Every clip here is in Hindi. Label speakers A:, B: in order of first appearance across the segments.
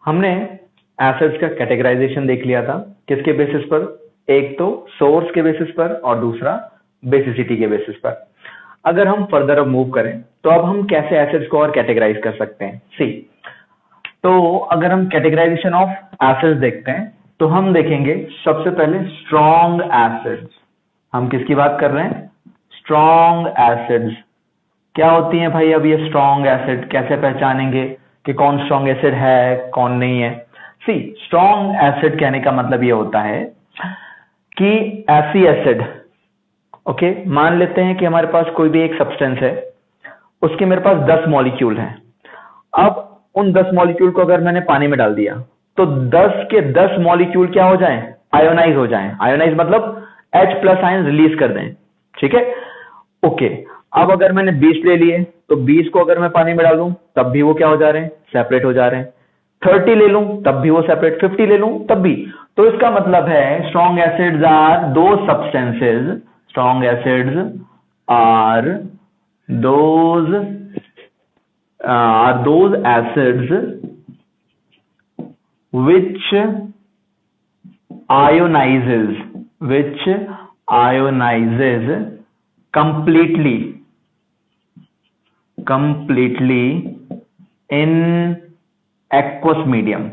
A: हमने एसिड्स का कैटेगराइजेशन देख लिया था। किसके बेसिस पर? एक तो सोर्स के बेसिस पर और दूसरा बेसिसिटी के बेसिस पर। अगर हम फर्दर अब मूव करें तो अब हम कैसे एसिड्स को और कैटेगराइज कर सकते हैं। सी, तो अगर हम कैटेगराइजेशन ऑफ एसिड्स देखते हैं तो हम देखेंगे सबसे पहले स्ट्रॉन्ग एसिड्स। हम किसकी बात कर रहे हैं? Strong acids. क्या होती है भाई अब ये स्ट्रॉन्ग एसिड? कैसे पहचानेंगे कि कौन स्ट्रॉन्ग एसिड है कौन नहीं है? सी, स्ट्रॉन्ग एसिड कहने का मतलब ये होता है कि ऐसी एसिड, ओके, मान लेते हैं कि हमारे पास कोई भी एक सब्सटेंस है, उसके मेरे पास 10 मॉलिक्यूल हैं। अब उन 10 मॉलिक्यूल को अगर मैंने पानी में डाल दिया तो 10 के 10 मॉलिक्यूल क्या हो जाएं? आयोनाइज हो जाएं। आयोनाइज मतलब H प्लस आयन रिलीज कर दें। ठीक है, ओके। अब अगर मैंने 20 ले लिए तो 20 को अगर मैं पानी में डालूं तब भी वो क्या हो जा रहे हैं? सेपरेट हो जा रहे हैं। 30 ले लूं तब भी वो सेपरेट, 50 ले लूं तब भी। तो इसका मतलब है strong acids are those substances, strong acids are those acids which ionizes completely in aqueous medium।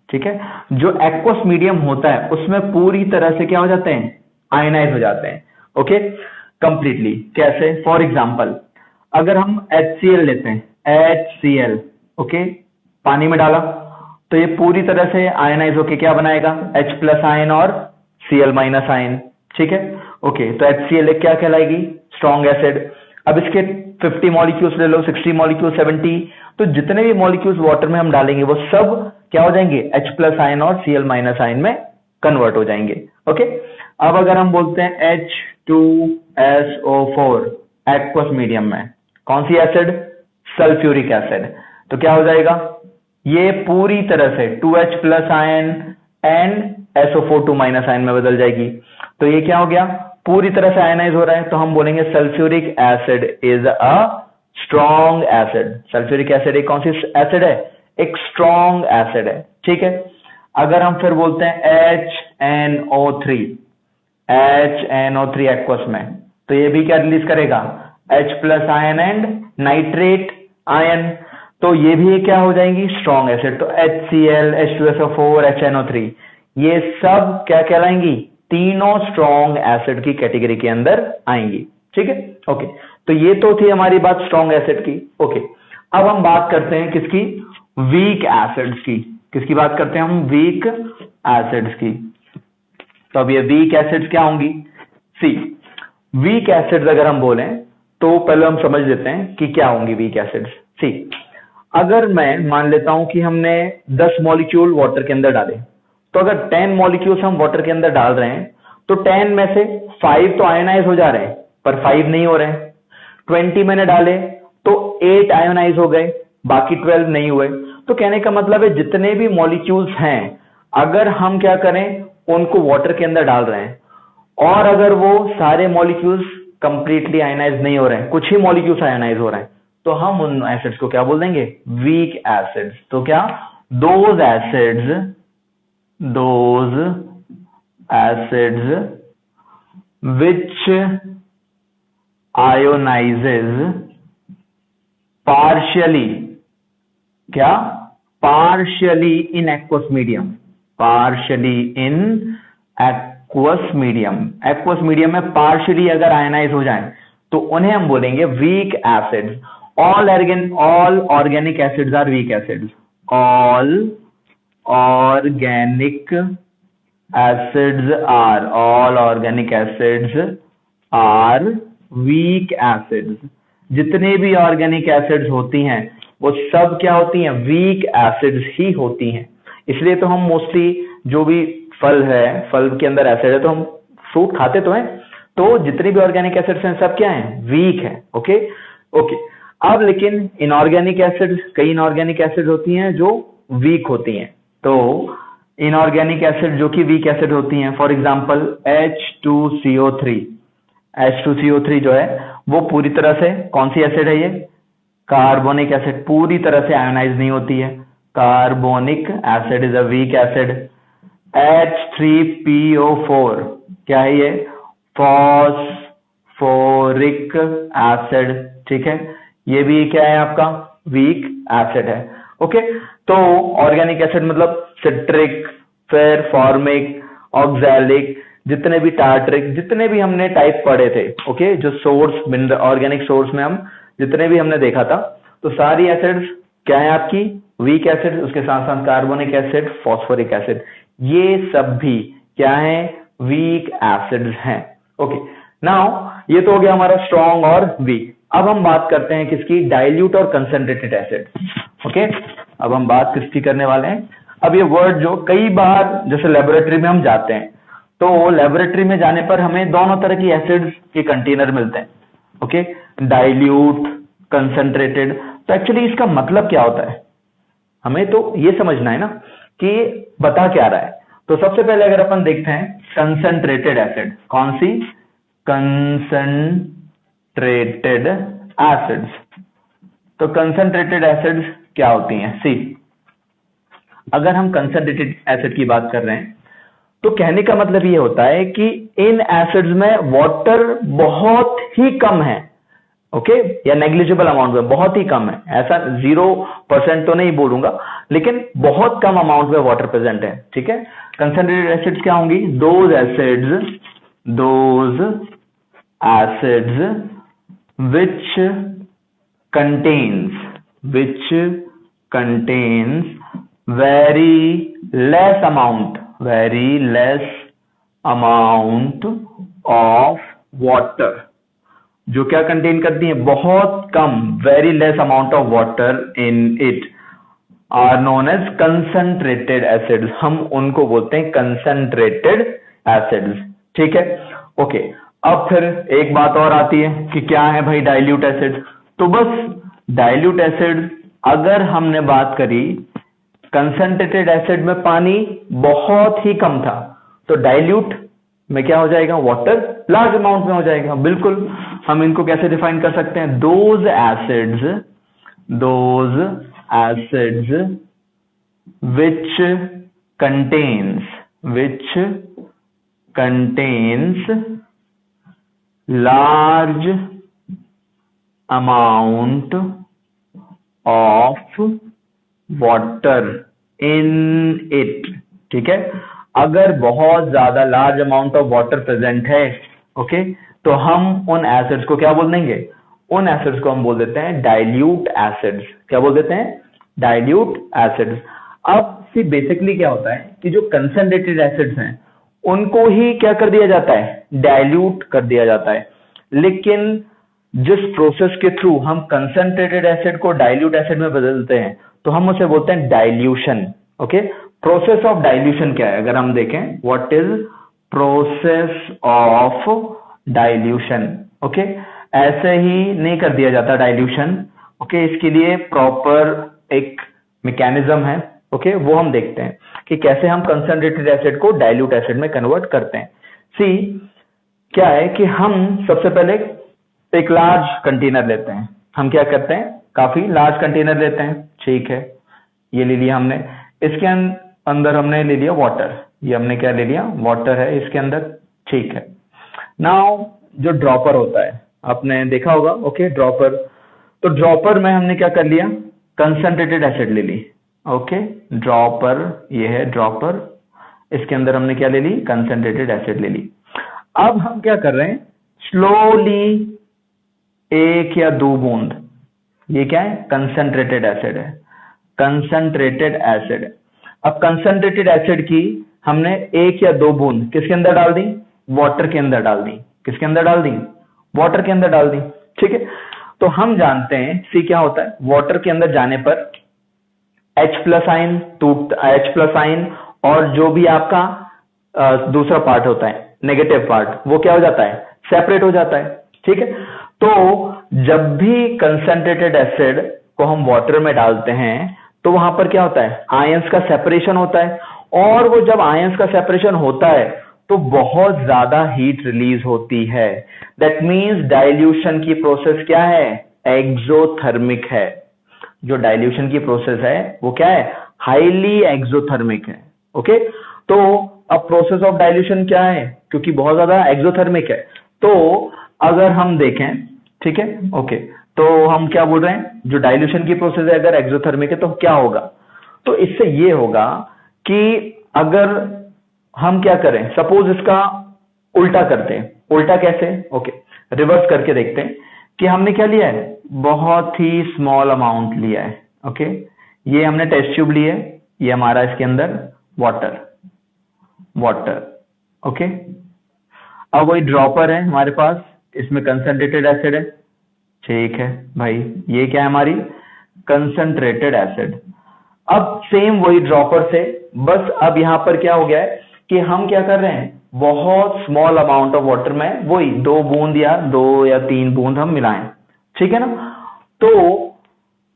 A: ठीक है, जो एक्वस मीडियम होता है उसमें पूरी तरह से क्या हो जाते हैं? आयनाइज हो जाते हैं। Okay, completely. कैसे? फॉर एग्जाम्पल अगर हम HCl लेते हैं, HCl, ओके, पानी में डाला तो ये पूरी तरह से आयनाइज होके क्या बनाएगा? H प्लस आयन और Cl माइनस आयन। ठीक है, ओके। तो HCl एक क्या कहलाएगी? Strong acid. अब इसके 50 मॉलिक्यूल्स ले लो, 60 मॉलिक्यूल, 70, तो जितने भी मॉलिक्यूल्स वाटर में हम डालेंगे वो सब क्या हो जाएंगे? H प्लस आयन और Cl माइनस आयन में कन्वर्ट हो जाएंगे। ओके, अब अगर हम बोलते हैं H2SO4 एक्वस मीडियम में, कौन सी एसिड? Sulphuric acid. तो क्या हो जाएगा? ये पूरी तरह से 2H plus ion and SO4 2 minus ion में बदल जाएगी। तो ये क्या हो गया? पूरी तरह से आयनाइज हो रहा है। तो हम बोलेंगे sulphuric acid is a strong acid. Sulphuric acid एक कौन सी एसिड है? एक स्ट्रॉन्ग एसिड है। ठीक है, अगर हम फिर बोलते हैं HNO3 एक्वस में, तो ये भी क्या रिलीज करेगा? H plus ion and nitrate ion. तो ये भी क्या हो जाएंगी? Strong acid. तो HCl, H2SO4, HNO3 ये सब क्या कहलाएंगी? तीनों स्ट्रॉन्ग एसिड की कैटेगरी के अंदर आएंगी। ठीक है, ओके। तो ये तो थी हमारी बात स्ट्रॉन्ग एसिड की। ओके, अब हम बात करते हैं किसकी? वीक एसिड्स की। किसकी बात करते हैं हम? वीक एसिड्स की। तो अब ये वीक एसिड्स क्या होंगी? सी, वीक एसिड्स अगर हम बोलें तो पहले हम समझ लेते हैं कि क्या होंगी वीक एसिड्स। सी, अगर मैं मान लेता हूं कि हमने 10 मॉलिक्यूल वाटर के अंदर डाले, तो अगर 10 मॉलिक्यूल्स हम वाटर के अंदर डाल रहे हैं तो 10 में से 5 तो आयोनाइज हो जा रहे हैं पर 5 नहीं हो रहे हैं। 20 मैंने डाले तो 8 आयोनाइज हो गए, बाकी 12 नहीं हुए। तो कहने का मतलब है जितने भी मॉलिक्यूल्स हैं अगर हम क्या करें? उनको वाटर के अंदर डाल रहे हैं और अगर वो सारे मॉलिक्यूल्स कंप्लीटली आयनाइज नहीं हो रहे हैं, कुछ ही मॉलिक्यूल्स आयनाइज हो रहे हैं, तो हम उन एसिड्स को क्या बोल देंगे? Weak acids. तो क्या? Those acids which ionizes partially in aqueous medium। Aqueous medium में पार्शियली अगर आयनाइज हो जाएं तो उन्हें हम बोलेंगे weak acids. All organic acids are weak acids. All organic acids are weak acids. जितने भी ऑर्गेनिक एसिड्स होती हैं वो सब क्या होती हैं? वीक एसिड्स ही होती हैं। इसलिए तो हम मोस्टली जो भी फल है, फल के अंदर एसिड है, तो हम फ्रूट खाते तो हैं, तो जितने भी ऑर्गेनिक एसिड्स हैं सब क्या हैं? वीक हैं। ओके, अब लेकिन इनऑर्गेनिक एसिड्स, कई इनऑर्गेनिक एसिड्स होती हैं जो वीक होती हैं। तो इनऑर्गेनिक एसिड जो कि वीक एसिड होती हैं, फॉर एग्जांपल H2CO3 जो है वो पूरी तरह से कौन सी एसिड है? ये कार्बोनिक एसिड पूरी तरह से आयोनाइज नहीं होती है, carbonic acid is a weak acid. H3PO4 क्या है ये? फॉस्फोरिक एसिड, ठीक है, ये भी क्या है आपका? वीक एसिड है। ओके, तो ऑर्गेनिक एसिड मतलब सिट्रिक, फिर फॉर्मिक, ऑक्सैलिक, जितने भी टार्टरिक, जितने भी हमने टाइप पढ़े थे, ओके, जो सोर्स ऑर्गेनिक सोर्स में हम जितने भी हमने देखा था, तो सारी एसिड्स क्या है आपकी? Weak acid. उसके साथ साथ कार्बोनिक एसिड, फॉस्फोरिक एसिड, ये सब भी क्या है? वीक एसिड्स हैं। ओके, नाउ ये तो हो गया हमारा स्ट्रॉन्ग और वीक। अब हम बात करते हैं किसकी? डाइल्यूट और कंसंट्रेटेड एसिड। ओके, अब हम बात किसकी करने वाले हैं? अब ये वर्ड जो कई बार जैसे लेबोरेटरी में हम जाते हैं, तो लेबोरेटरी में जाने पर हमें दोनों तरह की एसिड्स के कंटेनर मिलते हैं। Okay, dilute, concentrated. तो एक्चुअली इसका मतलब क्या होता है? हमें तो ये समझना है ना कि बता क्या रहा है। तो सबसे पहले अगर अपन देखते हैं कंसंट्रेटेड एसिड, कौन सी? Concentrated acids. तो कंसंट्रेटेड एसिड्स क्या होती हैं? सी, अगर हम कंसंट्रेटेड एसिड की बात कर रहे हैं तो कहने का मतलब ये होता है कि इन एसिड्स में वाटर बहुत ही कम है, ओके, या नेग्लिजिबल अमाउंट में, बहुत ही कम है। ऐसा 0% तो नहीं बोलूंगा, लेकिन बहुत कम अमाउंट में वाटर प्रेजेंट है, ठीक है। कंसंट्रेटेड एसिड्स क्या होंगी? Those acids which contains very less amount of water, जो क्या कंटेन करती है? बहुत कम, very less amount of water in it, are known as concentrated acids. हम उनको बोलते हैं कंसंट्रेटेड एसिड्स, ठीक है। ओके, अब फिर एक बात और आती है कि क्या है भाई डाइल्यूट एसिड। तो बस डाइल्यूट एसिड, अगर हमने बात करी कंसंट्रेटेड एसिड में पानी बहुत ही कम था, तो डाइल्यूट में क्या हो जाएगा? वाटर लार्ज अमाउंट में हो जाएगा। बिल्कुल, हम इनको कैसे डिफाइन कर सकते हैं? Those acids which contains large amount of water in it, ठीक है। अगर बहुत ज्यादा large amount of water present है, ओके, तो हम उन एसिड्स को क्या बोल देंगे? उन एसिड्स को हम बोल देते हैं डाइल्यूट एसिड्स। क्या बोल देते हैं? Dilute acids. अब सी बेसिकली क्या होता है कि जो कंसंट्रेटेड एसिड्स हैं उनको ही क्या कर दिया जाता है? डाइल्यूट कर दिया जाता है। लेकिन जिस प्रोसेस के थ्रू हम कंसंट्रेटेड एसिड को डाइल्यूट एसिड में बदलते हैं, तो हम उसे बोलते हैं dilution. Okay, process of dilution क्या है? अगर हम देखें, what is process of dilution? Okay, ऐसे ही नहीं कर दिया जाता डाइल्यूशन। ओके, इसके लिए प्रॉपर एक मैकेनिज्म है, ओके, वो हम देखते हैं कि कैसे हम कंसंट्रेटेड एसिड को डाइल्यूट एसिड में कन्वर्ट करते हैं। सी, क्या है कि हम सबसे पहले एक लार्ज कंटेनर लेते हैं। हम क्या करते हैं? काफी लार्ज कंटेनर लेते हैं, ठीक है, ये ले लिया हमने। इसके अंदर हमने ले लिया वाटर, ये हमने क्या ले लिया? वाटर है इसके अंदर, ठीक है। नाउ जो ड्रॉपर होता है, आपने देखा होगा, ओके, ड्रॉपर। तो ड्रॉपर में हमने क्या कर लिया? कंसंट्रेटेड एसिड ले ली, ओके, ड्रॉपर, ये है ड्रॉपर, इसके अंदर हमने क्या ले ली? कंसंट्रेटेड एसिड ले ली। अब हम क्या कर रहे हैं? स्लोली 1 या 2 बूंद, ये क्या है? कंसंट्रेटेड एसिड है, कंसंट्रेटेड एसिड। अब कंसंट्रेटेड एसिड की हमने 1 या 2 बूंद किसके अंदर डाल दी? वाटर के अंदर डाल दी। किसके अंदर डाल दी? वाटर के अंदर डाल दी, ठीक है। तो हम जानते हैं सी क्या होता है? वाटर के अंदर जाने पर H+ आयन H+ आयन और जो भी आपका दूसरा पार्ट होता है, नेगेटिव पार्ट, वो क्या हो जाता है? सेपरेट हो जाता है, ठीक है। तो जब भी कंसंट्रेटेड एसिड को हम वाटर में डालते हैं तो वहां पर क्या होता है? आयंस का सेपरेशन होता है, और वो जब आयंस का सेपरेशन होता है तो बहुत ज्यादा हीट रिलीज होती है। दैट मीन्स डाइल्यूशन की प्रोसेस क्या है? एक्सोथर्मिक है। जो डाइल्यूशन की प्रोसेस है वो क्या है, हाईली एक्सोथर्मिक है। ओके, तो अब प्रोसेस ऑफ डाइल्यूशन क्या है, क्योंकि बहुत ज्यादा एक्सोथर्मिक है, तो अगर हम देखें, ठीक है, ओके, तो हम क्या बोल रहे हैं, जो डाइल्यूशन की प्रोसेस है अगर एक्सोथर्मिक है तो क्या होगा, तो इससे ये होगा कि अगर हम क्या करें, सपोज इसका उल्टा करते हैं। उल्टा कैसे, ओके, रिवर्स करके देखते हैं कि हमने क्या लिया है, बहुत ही स्मॉल अमाउंट लिया है। ओके, ये हमने टेस्ट ट्यूब ली है, ये हमारा इसके अंदर वाटर, ओके, अब वही ड्रॉपर है हमारे पास, इसमें कंसंट्रेटेड एसिड है। ठीक है भाई, ये क्या है, हमारी कंसंट्रेटेड एसिड। अब सेम वही ड्रॉपर से, बस अब यहां पर क्या हो गया है कि हम क्या कर रहे हैं, बहुत स्मॉल अमाउंट ऑफ वाटर में वही 2 बूंद या 2 या 3 बूंद हम मिलाएं। ठीक है ना, तो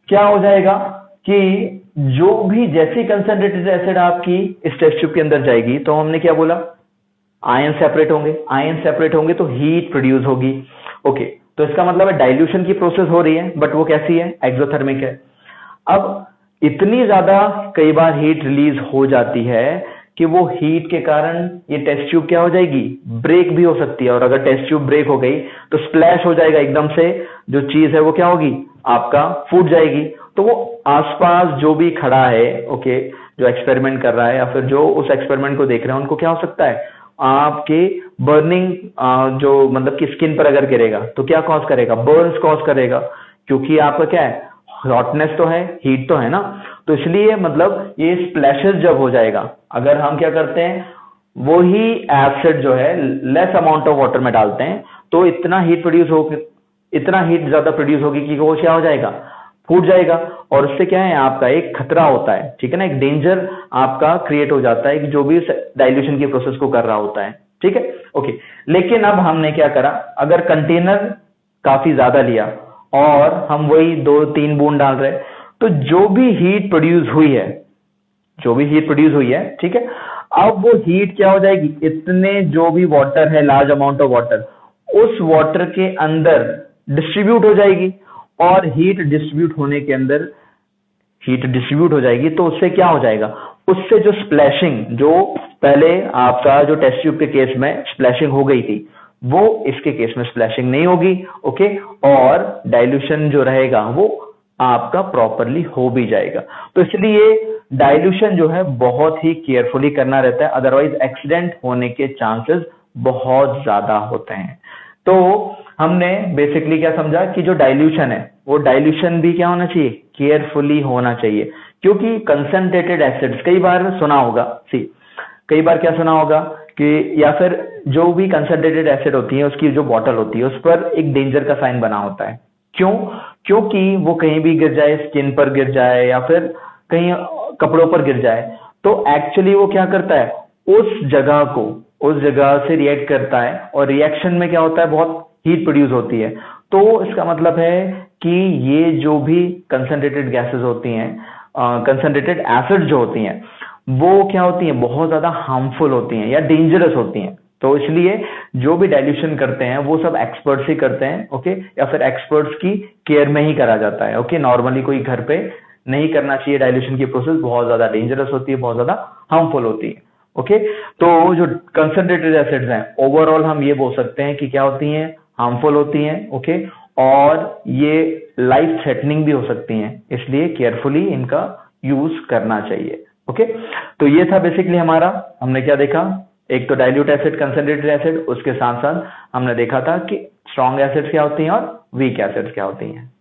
A: क्या हो जाएगा कि जो भी जैसी कंसंट्रेटेड एसिड आपकी इस टेस्ट ट्यूब के अंदर जाएगी, तो हमने क्या बोला, आयन सेपरेट होंगे, आयन सेपरेट होंगे तो हीट प्रोड्यूस होगी। ओके, तो इसका मतलब है डाइल्यूशन की प्रोसेस हो रही है, बट वो कैसी है, एक्सोथर्मिक है। अब इतनी ज्यादा कई बार हीट रिलीज हो जाती है कि वो हीट के कारण ये टेस्ट ट्यूब क्या हो जाएगी, ब्रेक भी हो सकती है, और अगर टेस्ट ट्यूब ब्रेक हो गई तो स्प्लैश हो जाएगा एकदम से, जो चीज है वो क्या होगी, आपका फूट जाएगी। तो वो आसपास जो भी खड़ा है, ओके, जो एक्सपेरिमेंट कर रहा है या फिर जो उस एक्सपेरिमेंट को देख रहे हैं, उनको क्या हो सकता है, आपके बर्निंग, जो मतलब कि स्किन पर अगर गिरेगा तो क्या कॉज करेगा, बर्न्स कॉज करेगा, क्योंकि आपका क्या है, हॉटनेस तो है, हीट तो है ना, तो इसलिए मतलब ये स्प्लैशेस जब हो जाएगा, अगर हम क्या करते हैं, वो ही एसिड जो है लेस अमाउंट ऑफ वाटर में डालते हैं, तो इतना हीट ज्यादा प्रोड्यूस होगी कि वो क्या हो जाएगा, फूट जाएगा, और उससे क्या है, आपका एक खतरा होता है, ठीक है ना, एक डेंजर आपका क्रिएट हो जाता है कि जो भी डाइल्यूशन की प्रोसेस को कर रहा होता है। ठीक है, ओके, लेकिन अब हमने क्या करा, अगर कंटेनर काफी ज्यादा लिया और हम वही 2-3 बूंद डाल रहे, तो जो भी हीट प्रोड्यूस हुई है, ठीक है, अब वो हीट क्या हो जाएगी, इतने जो भी वाटर है, लार्ज अमाउंट ऑफ वाटर, उस वाटर के अंदर डिस्ट्रीब्यूट हो जाएगी, और हीट डिस्ट्रीब्यूट हो जाएगी, तो उससे क्या हो जाएगा, उससे जो स्प्लैशिंग, जो पहले आपका जो टेस्ट ट्यूब के केस में स्प्लैशिंग हो गई थी, वो इसके केस में स्प्लैशिंग नहीं होगी। ओके, और डाइल्यूशन जो रहेगा वो आपका प्रॉपरली हो भी जाएगा। तो इसलिए डाइल्यूशन जो है बहुत ही केयरफुली करना रहता है, अदरवाइज एक्सीडेंट होने के चांसेस बहुत ज्यादा होते हैं। तो हमने बेसिकली क्या समझा कि जो डाइल्यूशन है, वो डाइल्यूशन भी क्या होना चाहिए, केयरफुली होना चाहिए, क्योंकि कंसंट्रेटेड एसिड्स, कई बार सुना होगा, कई बार क्या सुना होगा कि, या फिर जो भी कंसंट्रेटेड एसिड होती है उसकी जो बॉटल होती है उस पर एक डेंजर का साइन बना होता है। क्यों, क्योंकि वो कहीं भी गिर जाए, स्किन पर गिर जाए या फिर कहीं कपड़ों पर गिर जाए, तो एक्चुअली वो क्या करता है, उस जगह से रिएक्ट करता है, और रिएक्शन में क्या होता है, बहुत हीट प्रोड्यूस होती है। तो इसका मतलब है कि ये जो भी कंसंट्रेटेड गैसेस होती हैं, कंसंट्रेटेड एसिड जो होती हैं, वो क्या होती हैं, बहुत ज्यादा हार्मफुल होती हैं या डेंजरस होती हैं। तो इसलिए जो भी डाइल्यूशन करते हैं वो सब एक्सपर्ट्स ही करते हैं। ओके, या फिर एक्सपर्ट्स की केयर में ही करा जाता है। ओके, नॉर्मली कोई घर पे नहीं करना चाहिए। डाइल्यूशन की प्रोसेस बहुत ज्यादा डेंजरस होती है, बहुत ज्यादा हार्मफुल होती है। ओके, तो जो कंसंट्रेटेड एसिड्स हैं, ओवरऑल हम ये बोल सकते हैं कि क्या होती हैं, हार्मफुल होती हैं। ओके, और ये लाइफ थ्रेटनिंग भी हो सकती हैं, इसलिए केयरफुली इनका यूज करना चाहिए। ओके, तो ये था बेसिकली हमने क्या देखा, एक तो डाइल्यूट एसिड, कंसंट्रेटेड एसिड, उसके साथ साथ हमने देखा था कि स्ट्रॉन्ग एसिड्स क्या होती हैं और वीक एसिड्स क्या होती हैं।